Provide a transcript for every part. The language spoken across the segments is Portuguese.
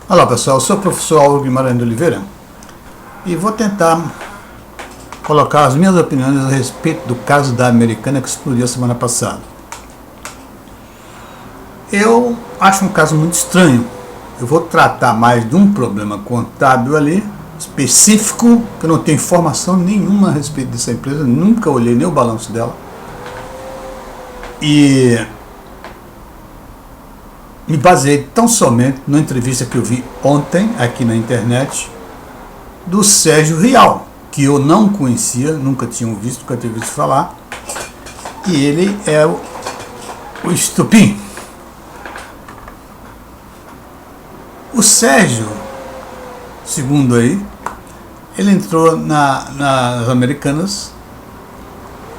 Olá pessoal, eu sou o professor Auro Guimarães de Oliveira e vou tentar colocar as minhas opiniões a respeito do caso da Americana que explodiu semana passada. Eu acho um caso muito estranho. Eu vou tratar mais de um problema contábil ali, específico, que eu não tenho informação nenhuma a respeito dessa empresa, nunca olhei nem o balanço dela. E me baseei tão somente na entrevista que eu vi ontem aqui na internet do Sérgio Rial, que eu não conhecia, nunca tinha visto falar, e ele é o estupim. O Sérgio, segundo aí, ele entrou nas Americanas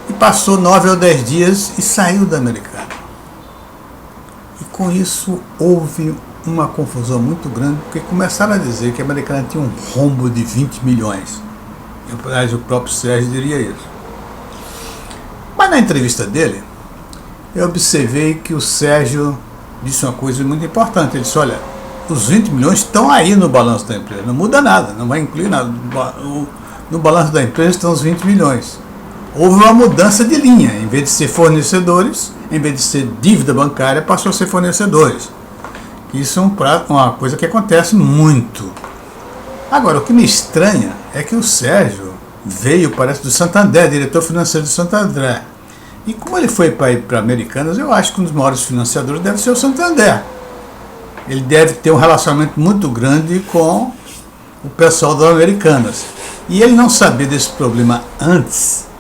e passou 9 ou 10 dias e saiu da Americana. E com isso houve uma confusão muito grande, porque começaram a dizer que a Americana tinha um rombo de 20 milhões. O próprio Sérgio diria isso. Mas na entrevista dele, eu observei que o Sérgio disse uma coisa muito importante. Ele disse, olha, os 20 milhões estão aí no balanço da empresa, não muda nada, não vai incluir nada. No balanço da empresa estão os 20 milhões. Houve uma mudança de linha, em vez de ser fornecedores, em vez de ser dívida bancária, passou a ser fornecedores. Isso é uma coisa que acontece muito. Agora, o que me estranha é que o Sérgio veio, parece, do Santander, diretor financeiro do Santander. E como ele foi para ir para Americanas, eu acho que um dos maiores financiadores deve ser o Santander. Ele deve ter um relacionamento muito grande com o pessoal das Americanas. E ele não saber desse problema antes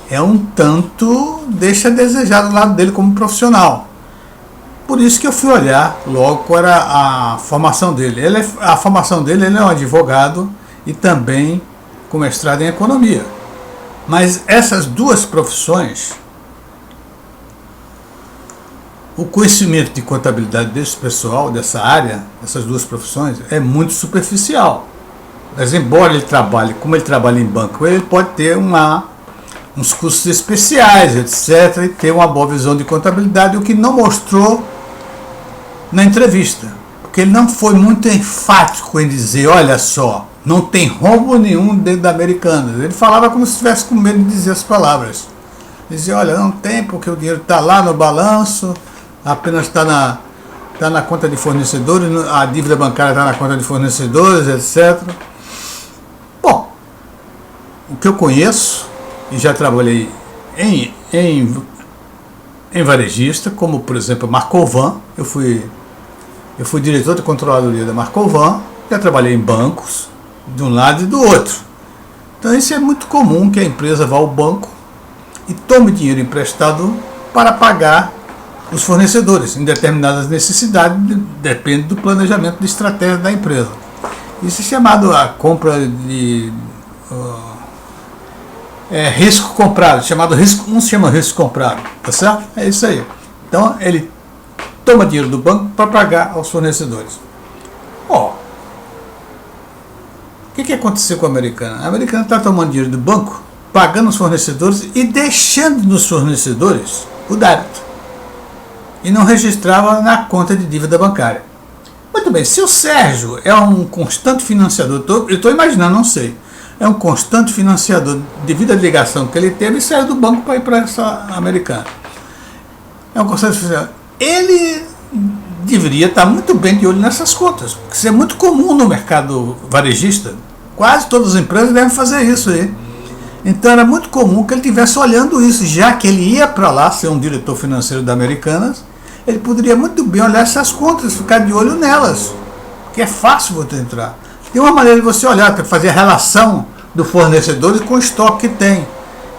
é um tanto, deixa a desejar do lado dele como profissional. Por isso que eu fui olhar logo qual era a formação dele. Ele é um advogado e também com mestrado em economia. Mas essas duas profissões, o conhecimento de contabilidade desse pessoal, dessa área, dessas duas profissões, é muito superficial. Mas embora ele trabalhe, como ele trabalha em banco, ele pode ter uns cursos especiais, etc., e ter uma boa visão de contabilidade, o que não mostrou na entrevista. Porque ele não foi muito enfático em dizer, olha só, não tem rombo nenhum dentro da Americanas. Ele falava como se estivesse com medo de dizer as palavras. Ele dizia, olha, não tem, porque o dinheiro está lá no balanço, apenas está na conta de fornecedores, a dívida bancária está na conta de fornecedores, etc. Bom, o que eu conheço, e já trabalhei em varejista, como por exemplo a Marcovan, eu fui diretor de controladoria da Marcovan, já trabalhei em bancos, de um lado e do outro. Então isso é muito comum, que a empresa vá ao banco e tome dinheiro emprestado para pagar os fornecedores em determinadas necessidades, depende do planejamento de estratégia da empresa. Isso é chamado a compra de risco comprado, um se chama risco comprado, tá certo? É isso aí. Então ele toma dinheiro do banco para pagar aos fornecedores. O que aconteceu com a Americana? A Americana está tomando dinheiro do banco, pagando os fornecedores e deixando nos fornecedores o débito. E não registrava na conta de dívida bancária. Muito bem, se o Sérgio é um constante financiador, eu estou imaginando, não sei, é um constante financiador devido à ligação que ele teve e saiu do banco para ir para essa Americana. É um constante financiador. Ele deveria estar muito bem de olho nessas contas, porque isso é muito comum no mercado varejista. Quase todas as empresas devem fazer isso aí. Então era muito comum que ele estivesse olhando isso, já que ele ia para lá ser um diretor financeiro da Americanas, ele poderia muito bem olhar essas contas, ficar de olho nelas, porque é fácil você entrar. Tem uma maneira de você olhar, para fazer a relação do fornecedor com o estoque que tem.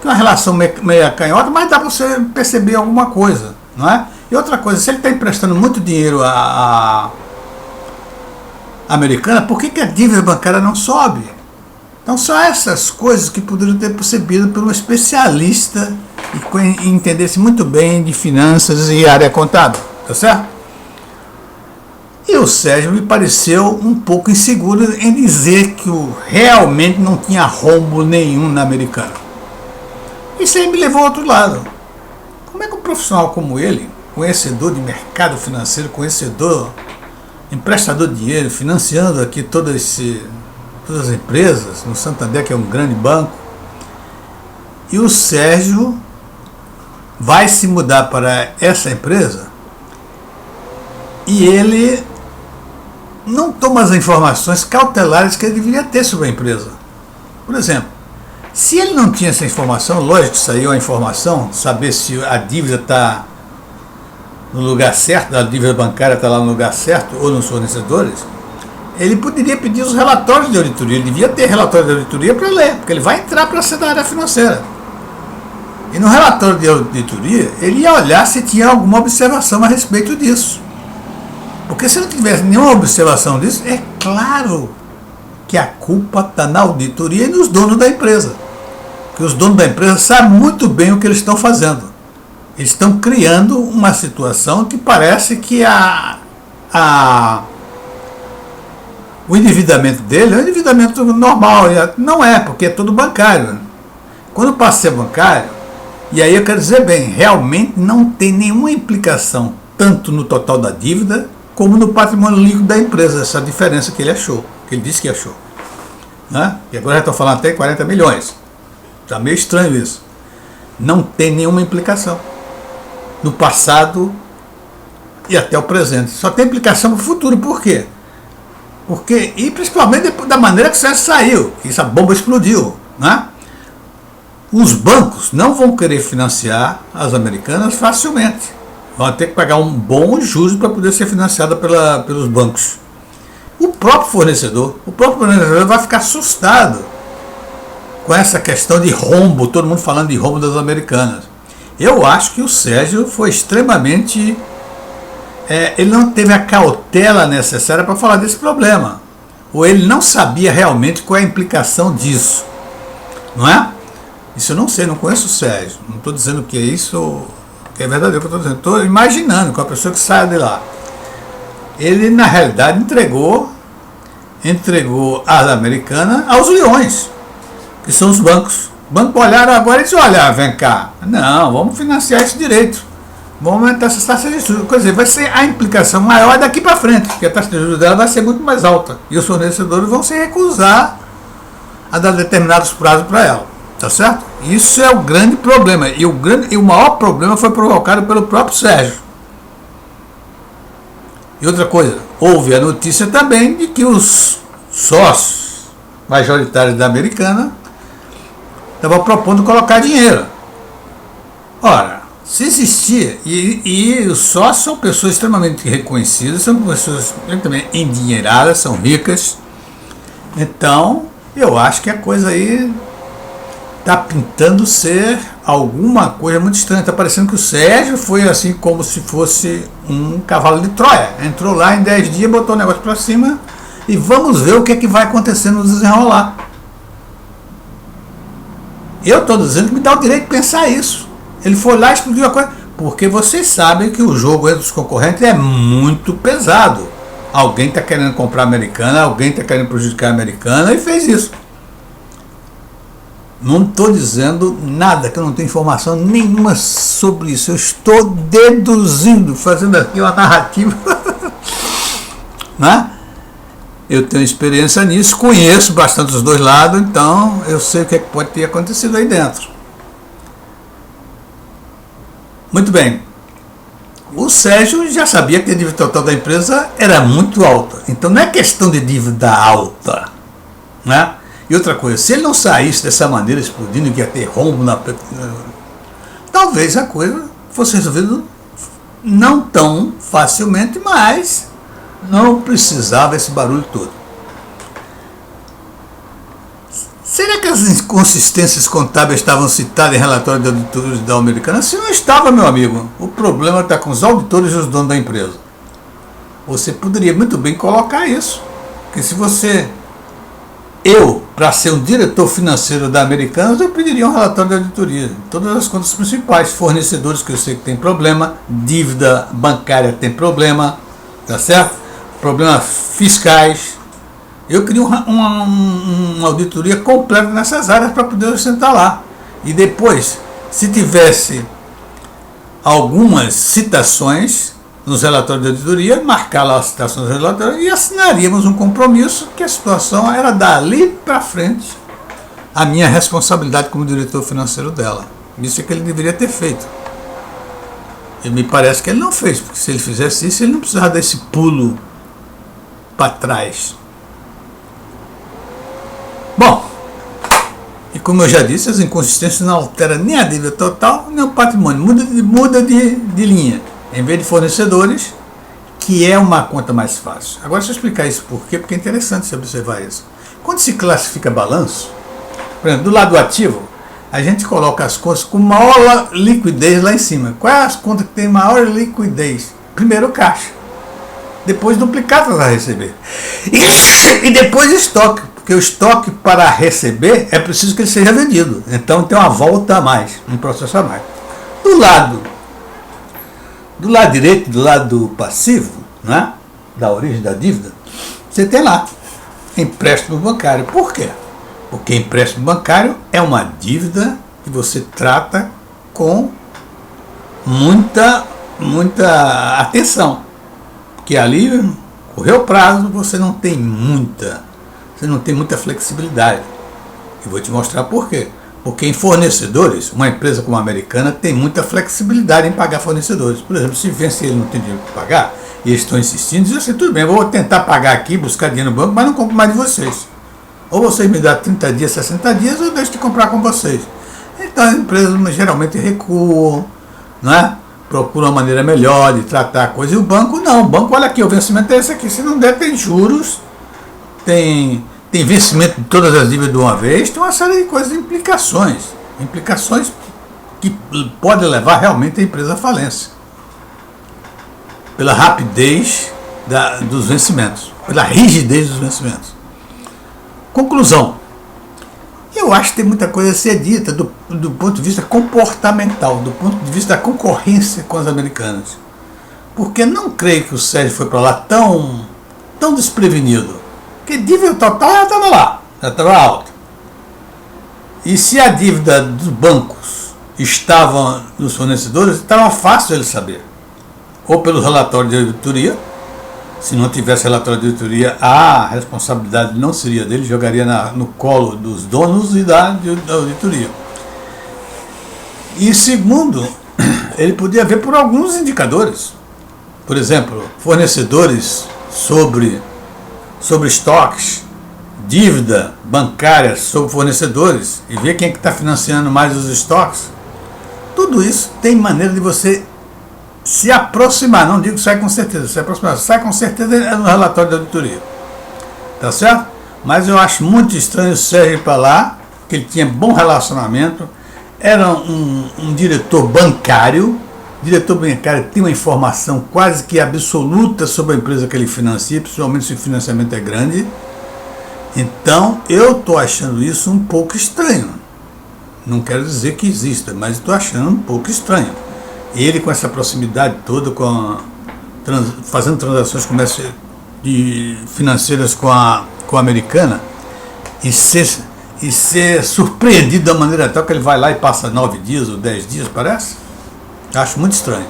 Que é uma relação meio canhota, mas dá para você perceber alguma coisa, não é? E outra coisa, se ele está emprestando muito dinheiro à Americana, por que a dívida bancária não sobe? Então são essas coisas que poderiam ter percebido por um especialista e entendesse muito bem de finanças e área contábil, tá certo? E o Sérgio me pareceu um pouco inseguro em dizer que realmente não tinha rombo nenhum na Americana. Isso aí me levou ao outro lado. Como é que um profissional como ele, conhecedor de mercado financeiro, conhecedor emprestador de dinheiro, financiando aqui todas as empresas, no Santander, que é um grande banco. E o Sérgio vai se mudar para essa empresa e ele não toma as informações cautelares que ele deveria ter sobre a empresa. Por exemplo, se ele não tinha essa informação, lógico que saiu a informação, saber se a dívida está no lugar certo, a dívida bancária está lá no lugar certo ou nos fornecedores, ele poderia pedir os relatórios de auditoria, ele devia ter relatório de auditoria para ler, porque ele vai entrar para ser da área financeira. E no relatório de auditoria, ele ia olhar se tinha alguma observação a respeito disso. Porque se não tivesse nenhuma observação disso, é claro que a culpa está na auditoria e nos donos da empresa. Porque os donos da empresa sabem muito bem o que eles estão fazendo. Eles estão criando uma situação que parece que o endividamento dele é um endividamento normal. Não é, porque é todo bancário. Quando passa a ser bancário, e aí eu quero dizer bem, realmente não tem nenhuma implicação tanto no total da dívida como no patrimônio líquido da empresa, essa diferença que ele achou, que ele disse que achou. Né? E agora já estou falando até 40 milhões. Está meio estranho isso. Não tem nenhuma implicação no passado e até o presente. Só tem implicação no futuro. Por quê? Porque, e principalmente depois da maneira que o Sérgio saiu, que essa bomba explodiu. Né? Os bancos não vão querer financiar as americanas facilmente. Vão ter que pagar um bom juros para poder ser financiada pelos bancos. O próprio fornecedor vai ficar assustado com essa questão de rombo, todo mundo falando de rombo das americanas. Eu acho que o Sérgio foi extremamente... ele não teve a cautela necessária para falar desse problema. Ou ele não sabia realmente qual é a implicação disso. Não é? Isso eu não sei, não conheço o Sérgio. Não estou dizendo que é isso... que é verdadeiro que eu estou dizendo, estou imaginando com a pessoa que sai de lá. Ele, na realidade, entregou as americanas aos leões, que são os bancos. Os bancos olharam agora e disseram, olha, vem cá, não, vamos financiar isso direito, vamos aumentar essa taxa de juros. Quer dizer, vai ser a implicação maior daqui para frente, porque a taxa de juros dela vai ser muito mais alta, e os fornecedores vão se recusar a dar determinados prazos para ela. Tá certo? Isso é o grande problema. E o maior problema foi provocado pelo próprio Sérgio. E outra coisa, houve a notícia também de que os sócios majoritários da Americana estavam propondo colocar dinheiro. Ora, se existia, e os sócios são pessoas extremamente reconhecidas, são pessoas também endinheiradas, são ricas. Então, eu acho que a coisa aí está pintando ser alguma coisa muito estranha. Está parecendo que o Sérgio foi assim como se fosse um cavalo de Troia. Entrou lá em 10 dias, botou o negócio para cima e vamos ver o que é que vai acontecer no desenrolar. Eu estou dizendo que me dá o direito de pensar isso. Ele foi lá e explodiu a coisa. Porque vocês sabem que o jogo entre os concorrentes é muito pesado. Alguém está querendo comprar a Americana, alguém está querendo prejudicar a Americana e fez isso. Não estou dizendo nada, que eu não tenho informação nenhuma sobre isso. Eu estou deduzindo, fazendo aqui uma narrativa. Né? Eu tenho experiência nisso, conheço bastante os dois lados, então eu sei o que, é que pode ter acontecido aí dentro. Muito bem. O Sérgio já sabia que a dívida total da empresa era muito alta. Então não é questão de dívida alta, né? E outra coisa, se ele não saísse dessa maneira, explodindo, que ia ter rombo talvez a coisa fosse resolvida não tão facilmente, mas não precisava esse barulho todo. Será que as inconsistências contábeis estavam citadas em relatório de auditores da Americana? Se não estava, meu amigo, o problema está com os auditores e os donos da empresa. Você poderia muito bem colocar isso, porque se você... para ser um diretor financeiro da Americanas, eu pediria um relatório de auditoria. Todas as contas principais, fornecedores que eu sei que tem problema, dívida bancária tem problema, tá certo? Problemas fiscais. Eu queria uma auditoria completa nessas áreas para poder sentar lá. E depois, se tivesse algumas citações, nos relatórios de auditoria, marcar lá a citação dos relatórios e assinaríamos um compromisso que a situação era dali para frente a minha responsabilidade como diretor financeiro dela. Isso é que ele deveria ter feito. E me parece que ele não fez, porque se ele fizesse isso, ele não precisava desse pulo para trás. Bom, e como eu já disse, as inconsistências não alteram nem a dívida total, nem o patrimônio. Muda de linha. Em vez de fornecedores, que é uma conta mais fácil. Agora, deixa eu explicar isso por quê, porque é interessante você observar isso. Quando se classifica balanço, por exemplo, do lado ativo, a gente coloca as contas com maior liquidez lá em cima. Quais as contas que tem maior liquidez? Primeiro caixa, depois duplicadas a receber e depois estoque, porque o estoque para receber é preciso que ele seja vendido. Então tem uma volta a mais, um processo a mais. Do lado direito, do lado passivo, né, da origem da dívida, você tem lá empréstimo bancário. Por quê? Porque empréstimo bancário é uma dívida que você trata com muita atenção. Porque ali, correu o prazo, você não tem muita flexibilidade. E vou te mostrar por quê. Porque em fornecedores, uma empresa como a Americana tem muita flexibilidade em pagar fornecedores. Por exemplo, se vence ele não tem dinheiro para pagar, e eles estão insistindo, diz assim, tudo bem, eu vou tentar pagar aqui, buscar dinheiro no banco, mas não compro mais de vocês. Ou vocês me dão 30 dias, 60 dias, ou eu deixo de comprar com vocês. Então as empresas geralmente recuam, né? Procuram uma maneira melhor de tratar a coisa. E o banco não. O banco, olha aqui, o vencimento é esse aqui. Se não der, tem juros, tem vencimento de todas as dívidas de uma vez, tem uma série de coisas, implicações que podem levar realmente a empresa à falência. Pela rapidez dos vencimentos, pela rigidez dos vencimentos. Conclusão. Eu acho que tem muita coisa a ser dita do ponto de vista comportamental, do ponto de vista da concorrência com as americanas. Porque não creio que o Sérgio foi para lá tão desprevenido. Porque dívida total já estava lá, já estava alta. E se a dívida dos bancos estava nos fornecedores, estava fácil ele saber. Ou pelo relatório de auditoria. Se não tivesse relatório de auditoria, a responsabilidade não seria dele, jogaria no colo dos donos e da auditoria. E segundo, ele podia ver por alguns indicadores. Por exemplo, fornecedores sobre estoques, dívida bancária sobre fornecedores, e ver quem é que está financiando mais os estoques. Tudo isso tem maneira de você se aproximar, não digo sai com certeza, se aproximar, sai com certeza no relatório da auditoria. Tá certo? Mas eu acho muito estranho o Sérgio ir para lá, que ele tinha bom relacionamento, era um diretor bancário tem uma informação quase que absoluta sobre a empresa que ele financia, principalmente se o financiamento é grande. Então, eu estou achando isso um pouco estranho. Não quero dizer que exista, mas estou achando um pouco estranho. Ele com essa proximidade toda, fazendo transações financeiras com a Americana, e ser surpreendido da maneira tal que ele vai lá e passa 9 dias ou 10 dias, parece? Acho muito estranho.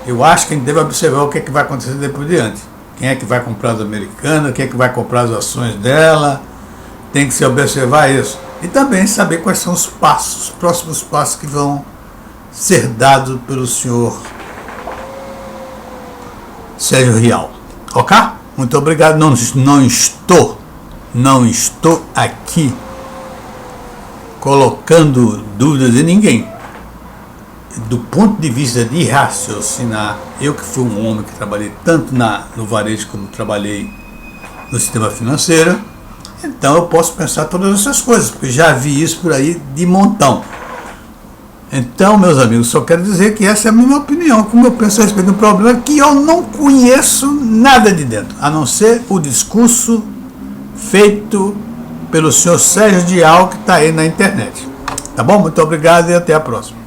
Eu acho que a gente deve observar o que é que vai acontecer depois de diante. Quem é que vai comprar as Americanas, quem é que vai comprar as ações dela, tem que se observar isso. E também saber quais são os próximos passos que vão ser dados pelo senhor Sérgio Rial. Ok? Muito obrigado. Não estou aqui colocando dúvidas em ninguém. Do ponto de vista de raciocinar, eu que fui um homem que trabalhei tanto no varejo como trabalhei no sistema financeiro, então eu posso pensar todas essas coisas, porque já vi isso por aí de montão. Então, meus amigos, só quero dizer que essa é a minha opinião, como eu penso a respeito do problema, que eu não conheço nada de dentro, a não ser o discurso feito pelo senhor Sérgio Rial, que está aí na internet. Tá bom? Muito obrigado e até a próxima.